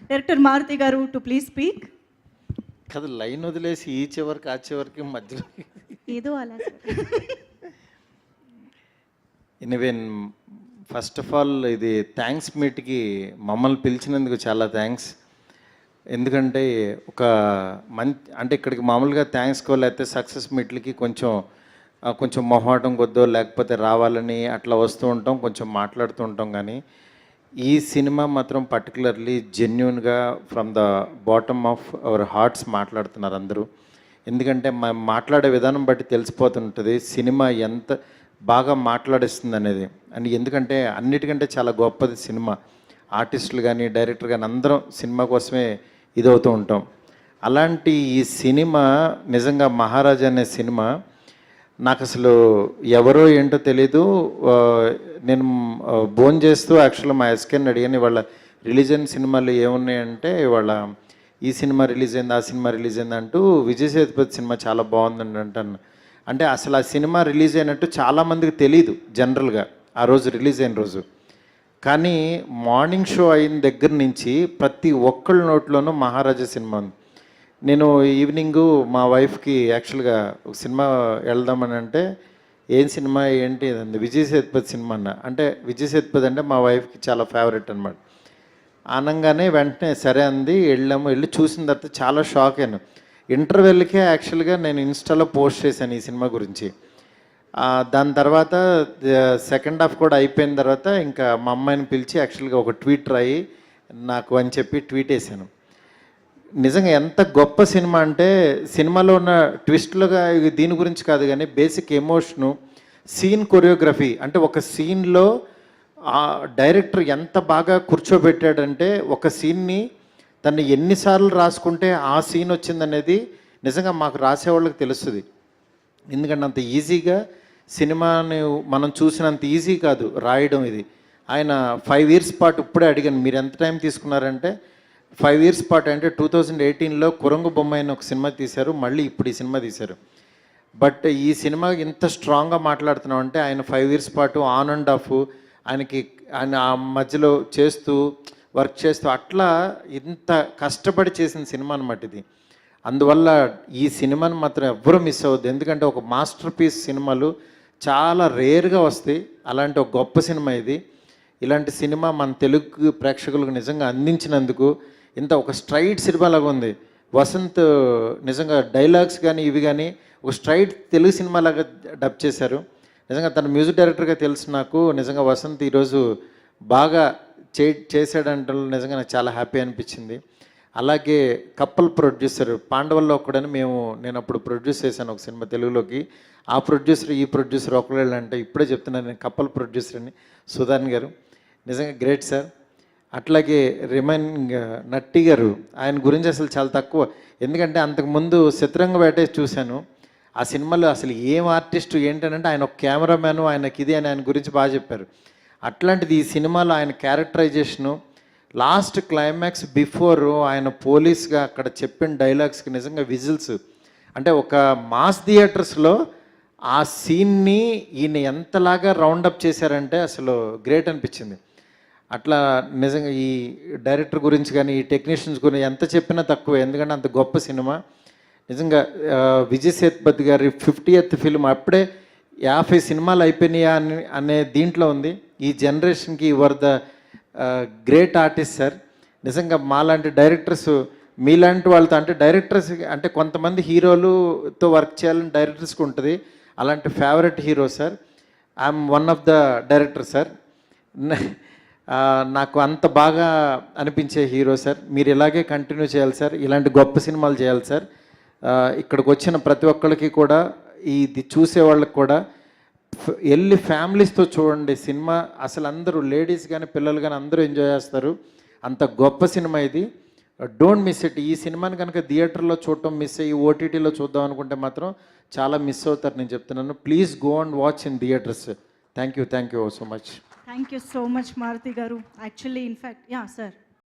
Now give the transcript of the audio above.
Director Maruti గారు to please speak. కదా line వదిలేసి ఈ చివరికి ఆ చివరికి మధ్యలో ఏదో అలా ఎనీవే, ఫస్ట్ ఆఫ్ ఆల్ ఇది థ్యాంక్స్ మీట్కి మమ్మల్ని పిలిచినందుకు చాలా థ్యాంక్స్. ఎందుకంటే ఒక అంటే ఇక్కడికి మామూలుగా థ్యాంక్స్కో లేకపోతే సక్సెస్ మీట్లకి కొంచెం మొహాటం కొద్దో లేకపోతే రావాలని అట్లా వస్తూ ఉంటాం, కొంచెం మాట్లాడుతూ ఉంటాం. కానీ ఈ సినిమా మాత్రం పర్టికులర్లీ జెన్యున్గా from the bottom of our hearts మాట్లాడుతున్నారు అందరూ. ఎందుకంటే మాట్లాడే విధానం బట్టి తెలిసిపోతుంటుంది సినిమా ఎంత బాగా మాట్లాడిస్తుంది అనేది. అండ్ ఎందుకంటే అన్నిటికంటే చాలా గొప్పది సినిమా. ఆర్టిస్టులు కానీ డైరెక్టర్ కానీ అందరం సినిమా కోసమే ఇదవుతూ ఉంటాం. అలాంటి ఈ సినిమా నిజంగా మహారాజా అనే సినిమా నాకు అసలు ఎవరో ఏంటో తెలీదు. నేను భోజనం చేస్తూ యాక్చువల్గా మా ఎస్కేని అడిగాను, వాళ్ళ రిలీజ్ అయిన సినిమాలు ఏమున్నాయంటే వాళ్ళ ఈ సినిమా రిలీజ్ అయింది ఆ సినిమా రిలీజ్ అయింది అంటూ విజయ్ సేతుపతి సినిమా చాలా బాగుందండి అంటాను. అంటే అసలు ఆ సినిమా రిలీజ్ అయినట్టు చాలామందికి తెలీదు జనరల్గా ఆ రోజు రిలీజ్ అయిన రోజు. కానీ మార్నింగ్ షో అయిన దగ్గర నుంచి ప్రతి ఒక్కళ్ళ నోట్లోనూ మహారాజా సినిమా ఉంది. నేను ఈవినింగు మా వైఫ్కి యాక్చువల్గా ఒక సినిమా వెళ్దామని అంటే ఏం సినిమా ఏంటి అంది, విజయ్ సేతుపతి సినిమా అన్న. అంటే విజయ్ సేతుపతి అంటే మా వైఫ్కి చాలా ఫేవరెట్ అనమాట. అనగానే వెంటనే సరే అంది, వెళ్ళాము. వెళ్ళి చూసిన తర్వాత చాలా షాక్ అయ్యాను. ఇంటర్వెల్కే యాక్చువల్గా నేను ఇన్స్టాలో పోస్ట్ చేశాను ఈ సినిమా గురించి. దాని తర్వాత సెకండ్ హాఫ్ కూడా అయిపోయిన తర్వాత ఇంకా మా అమ్మాయిని పిలిచి యాక్చువల్గా ఒక ట్వీట్ రాయి నాకు అని చెప్పి ట్వీట్ వేసాను. నిజంగా ఎంత గొప్ప సినిమా అంటే సినిమాలో ఉన్న ట్విస్ట్లుగా దీని గురించి కాదు కానీ బేసిక్ ఎమోషను, సీన్ కొరియోగ్రఫీ. అంటే ఒక సీన్లో డైరెక్టర్ ఎంత బాగా కూర్చోబెట్టాడంటే ఒక సీన్ని తను ఎన్నిసార్లు రాసుకుంటే ఆ సీన్ వచ్చిందనేది నిజంగా మాకు రాసేవాళ్ళకి తెలుస్తుంది. ఎందుకంటే అంత ఈజీగా సినిమాని మనం చూసినంత ఈజీ కాదు రాయడం ఇది. ఆయన 5 years పాటు ఇప్పుడే అడిగాను మీరు ఎంత టైం తీసుకున్నారంటే 5 years పాటు అంటే 2018లో కురంగు బొమ్మ అయిన ఒక సినిమా తీశారు, మళ్ళీ ఇప్పుడు ఈ సినిమా తీశారు. బట్ ఈ సినిమా ఇంత స్ట్రాంగ్గా మాట్లాడుతున్నాం అంటే ఆయన 5 years పాటు ఆన్ అండ్ ఆఫ్ ఆయన ఆ మధ్యలో చేస్తూ వర్క్ చేస్తూ అట్లా ఇంత కష్టపడి చేసిన సినిమా అనమాట ఇది. అందువల్ల ఈ సినిమాని మాత్రం ఎవ్వరూ మిస్ అవ్వద్దు. ఎందుకంటే ఒక మాస్టర్ పీస్ సినిమాలు చాలా రేర్గా వస్తాయి. అలాంటి ఒక గొప్ప సినిమా ఇది. ఇలాంటి సినిమా మన తెలుగు ప్రేక్షకులకు నిజంగా అందించినందుకు ఇంత ఒక స్ట్రైట్ సినిమాలాగా ఉంది. వసంత్ నిజంగా డైలాగ్స్ కానీ ఇవి కానీ ఒక స్ట్రైట్ తెలుగు సినిమాలాగా డబ్ చేశారు. నిజంగా తన మ్యూజిక్ డైరెక్టర్గా తెలుసు నాకు. నిజంగా వసంత్ ఈరోజు బాగా చేశాడంటే నిజంగా నాకు చాలా హ్యాపీ అనిపించింది. అలాగే కప్పల్ ప్రొడ్యూసర్ పాండవల్లో ఒక్కడని నేను అప్పుడు ప్రొడ్యూస్ చేశాను ఒక సినిమా తెలుగులోకి. ఆ ప్రొడ్యూసర్ ఈ ప్రొడ్యూసర్ ఒకళ్ళు అంటే ఇప్పుడే చెప్తున్నాను నేను కప్పల్ ప్రొడ్యూసర్ అని, సుధాన్ గారు నిజంగా గ్రేట్ సార్. అట్లాగే నట్టి గారు, ఆయన గురించి అసలు చాలా తక్కువ. ఎందుకంటే అంతకుముందు శత్రురంగవేట చూశాను. ఆ సినిమాలో అసలు ఏం ఆర్టిస్టు ఏంటంటే ఆయన ఒక కెమెరామ్యాను, ఆయనకి ఇది అని ఆయన గురించి బాగా చెప్పారు. అట్లాంటిది ఈ సినిమాలో ఆయన క్యారెక్టరైజేషను, లాస్ట్ క్లైమాక్స్ బిఫోర్ ఆయన పోలీస్గా అక్కడ చెప్పిన డైలాగ్స్కి నిజంగా విజిల్స్. అంటే ఒక మాస్ థియేటర్స్లో ఆ సీన్ని ఈయన ఎంతలాగా రౌండప్ చేశారంటే అసలు గ్రేట్ అనిపించింది. అట్లా నిజంగా ఈ డైరెక్టర్ గురించి కానీ ఈ టెక్నీషియన్స్ గురించి ఎంత చెప్పినా తక్కువే. ఎందుకంటే అంత గొప్ప సినిమా నిజంగా. విజయ్ సేతుపతి గారి 50th ఫిల్మ్ అప్పుడే 50 సినిమాలు అయిపోయినాయా అనే దీంట్లో ఉంది. ఈ జనరేషన్కి your the great artist sir. నిజంగా మాలాంటి డైరెక్టర్స్ మీలాంటి వాళ్ళతో అంటే డైరెక్టర్స్ అంటే కొంతమంది హీరోలుతో వర్క్ చేయాలని డైరెక్టర్స్కి ఉంటుంది. అలాంటి favourite hero sir. I'm one of the director sir. నాకు అంత బాగా అనిపించే హీరో సార్. మీరు ఇలాగే కంటిన్యూ చేయాలి సార్, ఇలాంటి గొప్ప సినిమాలు చేయాలి సార్. ఇక్కడికి వచ్చిన ప్రతి ఒక్కరికి కూడా ఇది చూసే వాళ్ళకి కూడా వెళ్ళి ఫ్యామిలీస్తో చూడండి సినిమా. అసలు అందరూ లేడీస్ కానీ పిల్లలు కానీ అందరూ ఎంజాయ్ చేస్తారు. అంత గొప్ప సినిమా ఇది. Don't miss it. ఈ సినిమాని కనుక థియేటర్లో చూడటం మిస్ అయ్యి ఓటీటీలో చూద్దాం అనుకుంటే మాత్రం చాలా మిస్ అవుతారు. నేను చెప్తున్నాను, please go and watch in theatres. Thank you so much. Thank you so much Maruti garu. Actually in fact yeah sir.